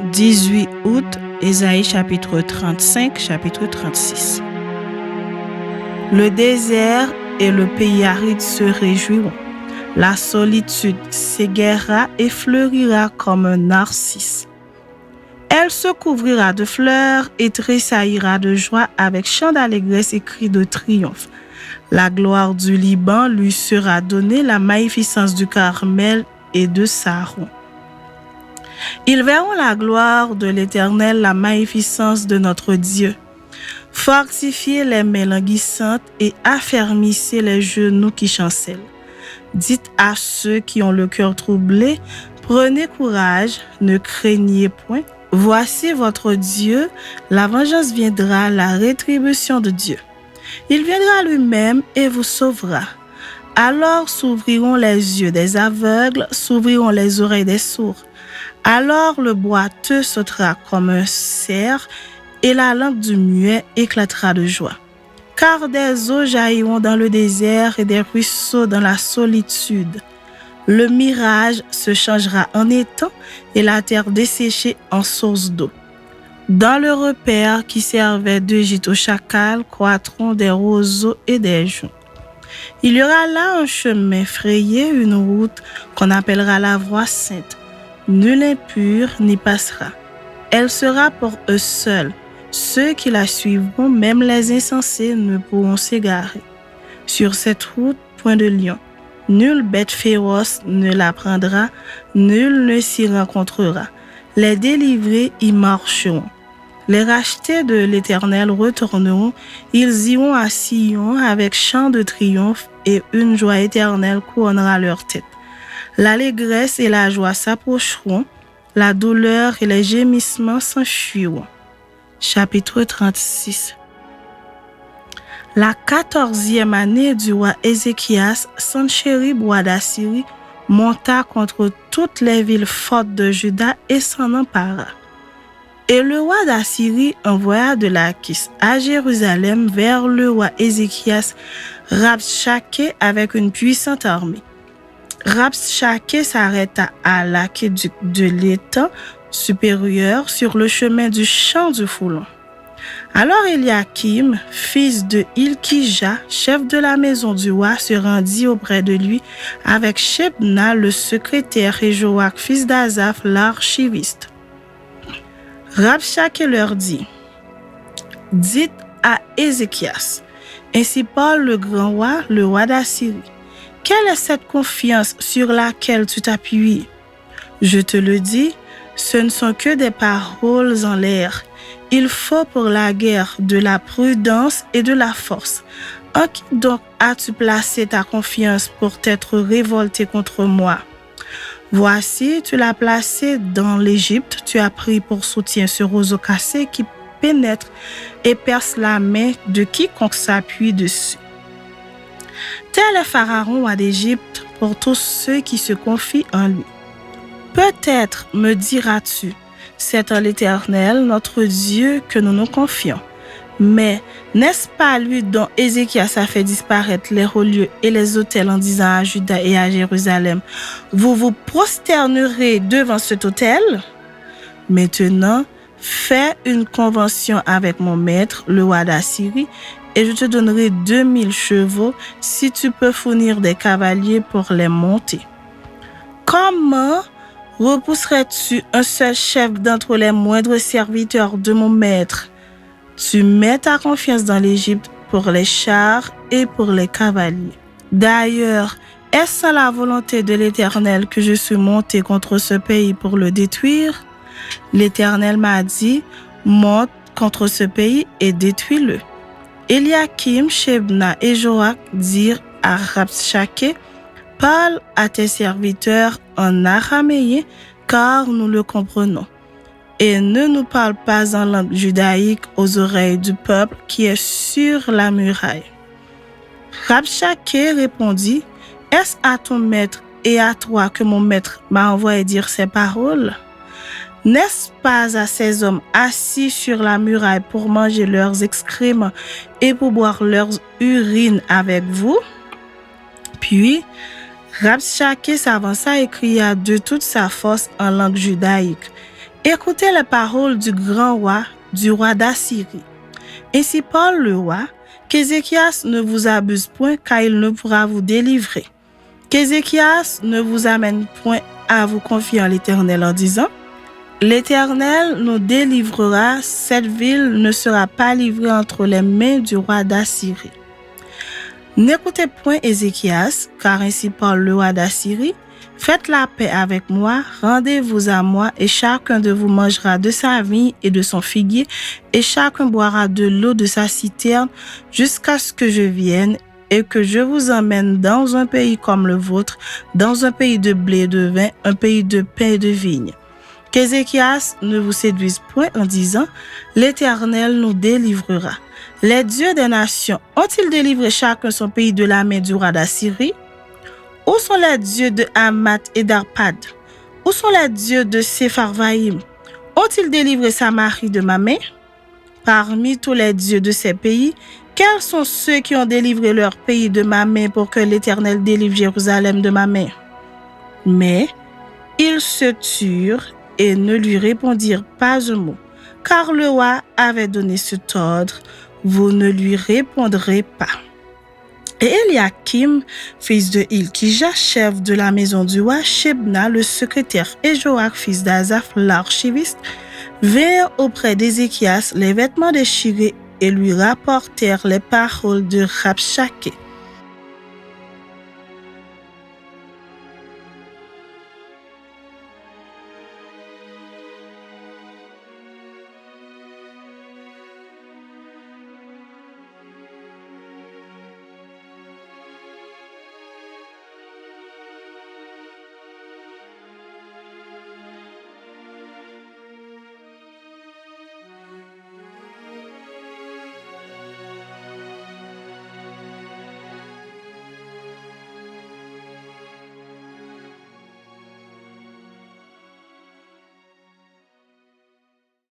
18 août, Ésaïe chapitre 35, chapitre 36. Le désert et le pays aride se réjouiront. La solitude s'égaira et fleurira comme un narcisse. Elle se couvrira de fleurs et tressaillira de joie avec chants d'allégresse et cris de triomphe. La gloire du Liban lui sera donnée, la magnificence du Carmel et de Saron. Ils verront la gloire de l'Éternel, la magnificence de notre Dieu. Fortifiez les mains languissantes et affermissez les genoux qui chancellent. Dites à ceux qui ont le cœur troublé, prenez courage, ne craignez point. Voici votre Dieu, la vengeance viendra, la rétribution de Dieu. Il viendra lui-même et vous sauvera. Alors s'ouvriront les yeux des aveugles, s'ouvriront les oreilles des sourds. Alors le boiteux sautera comme un cerf et la langue du muet éclatera de joie. Car des eaux jailliront dans le désert et des ruisseaux dans la solitude. Le mirage se changera en étang et la terre desséchée en source d'eau. Dans le repaire qui servait de gîte aux chacals croîtront des roseaux et des joncs. Il y aura là un chemin frayé, une route qu'on appellera la voie sainte. Nul impur n'y passera. Elle sera pour eux seuls. Ceux qui la suivront, même les insensés, ne pourront s'égarer. Sur cette route, point de lion. Nulle bête féroce ne la prendra, nul ne s'y rencontrera. Les délivrés y marcheront. Les rachetés de l'Éternel retourneront, ils iront à Sion avec chant de triomphe et une joie éternelle couronnera leur tête. L'allégresse et la joie s'approcheront, la douleur et les gémissements s'enfuiront. Chapitre 36. La 14e année du roi Ézéchias, Sennachérib, roi d'Assyrie, monta contre toutes les villes fortes de Juda et s'en empara. Et le roi d'Assyrie envoya de Lachish à Jérusalem vers le roi Ézéchias Rabshakeh avec une puissante armée. Rabshakeh s'arrêta à l'aqueduc de l'étang supérieur sur le chemin du champ du Foulon. Alors Eliakim, fils de Hilkija, chef de la maison du roi, se rendit auprès de lui avec Shebna, le secrétaire, et Joach, fils d'Azaph, l'archiviste. Rabshakeh leur dit: dites à Ézéchias, ainsi parle le grand roi, le roi d'Assyrie. Quelle est cette confiance sur laquelle tu t'appuies? Je te le dis, ce ne sont que des paroles en l'air. Il faut pour la guerre de la prudence et de la force. En qui donc as-tu placé ta confiance pour t'être révolté contre moi? Voici, tu l'as placé dans l'Égypte, tu as pris pour soutien ce roseau cassé qui pénètre et perce la main de quiconque s'appuie dessus. Tel est Pharaon, roi d'Égypte, pour tous ceux qui se confient en lui. Peut-être me diras-tu, c'est en l'Éternel, notre Dieu, que nous nous confions. Mais n'est-ce pas lui dont Ézéchias a fait disparaître les hauts lieux et les autels en disant à Juda et à Jérusalem, vous vous prosternerez devant cet autel? Maintenant, fais une convention avec mon maître, le roi d'Assyrie, et je te donnerai 2000 chevaux si tu peux fournir des cavaliers pour les monter. Comment repousserais-tu un seul chef d'entre les moindres serviteurs de mon maître? Tu mets ta confiance dans l'Égypte pour les chars et pour les cavaliers. D'ailleurs, est-ce sans la volonté de l'Éternel que je suis monté contre ce pays pour le détruire? L'Éternel m'a dit, monte contre ce pays et détruis-le. Eliakim, Shebna et Joach dirent à Rabshakeh, parle à tes serviteurs en araméen, car nous le comprenons. Et ne nous parle pas en langue judaïque aux oreilles du peuple qui est sur la muraille. Rabshakeh répondit, est-ce à ton maître et à toi que mon maître m'a envoyé dire ces paroles? N'est-ce pas à ces hommes assis sur la muraille pour manger leurs excréments et pour boire leurs urines avec vous? Puis, Rabshakeh s'avança et cria de toute sa force en langue judaïque. Écoutez les paroles du grand roi, du roi d'Assyrie. Ainsi parle le roi, qu'Ézéchias ne vous abuse point, car il ne pourra vous délivrer. Qu'Ézéchias ne vous amène point à vous confier en l'Éternel en disant, l'Éternel nous délivrera, cette ville ne sera pas livrée entre les mains du roi d'Assyrie. N'écoutez point Ézéchias, car ainsi parle le roi d'Assyrie, faites la paix avec moi, rendez-vous à moi, et chacun de vous mangera de sa vigne et de son figuier, et chacun boira de l'eau de sa citerne, jusqu'à ce que je vienne, et que je vous emmène dans un pays comme le vôtre, dans un pays de blé et de vin, un pays de pain et de vigne. Qu'Ézéchias ne vous séduise point en disant, l'Éternel nous délivrera. Les dieux des nations ont-ils délivré chacun son pays de la main du roi d'Assyrie? Où sont les dieux de Hamath et d'Arpad? Où sont les dieux de Sepharvaïm? Ont-ils délivré Samarie de ma main? Parmi tous les dieux de ces pays, quels sont ceux qui ont délivré leur pays de ma main pour que l'Éternel délivre Jérusalem de ma main? Mais ils se turent et ne lui répondirent pas un mot, car le roi avait donné cet ordre, vous ne lui répondrez pas. Et Eliakim, fils de Hilkija, chef de la maison du roi, Shebna, le secrétaire, et Joach, fils d'Azaph, l'archiviste, vinrent auprès d'Ézéchias les vêtements déchirés et lui rapportèrent les paroles de Rabshakeh.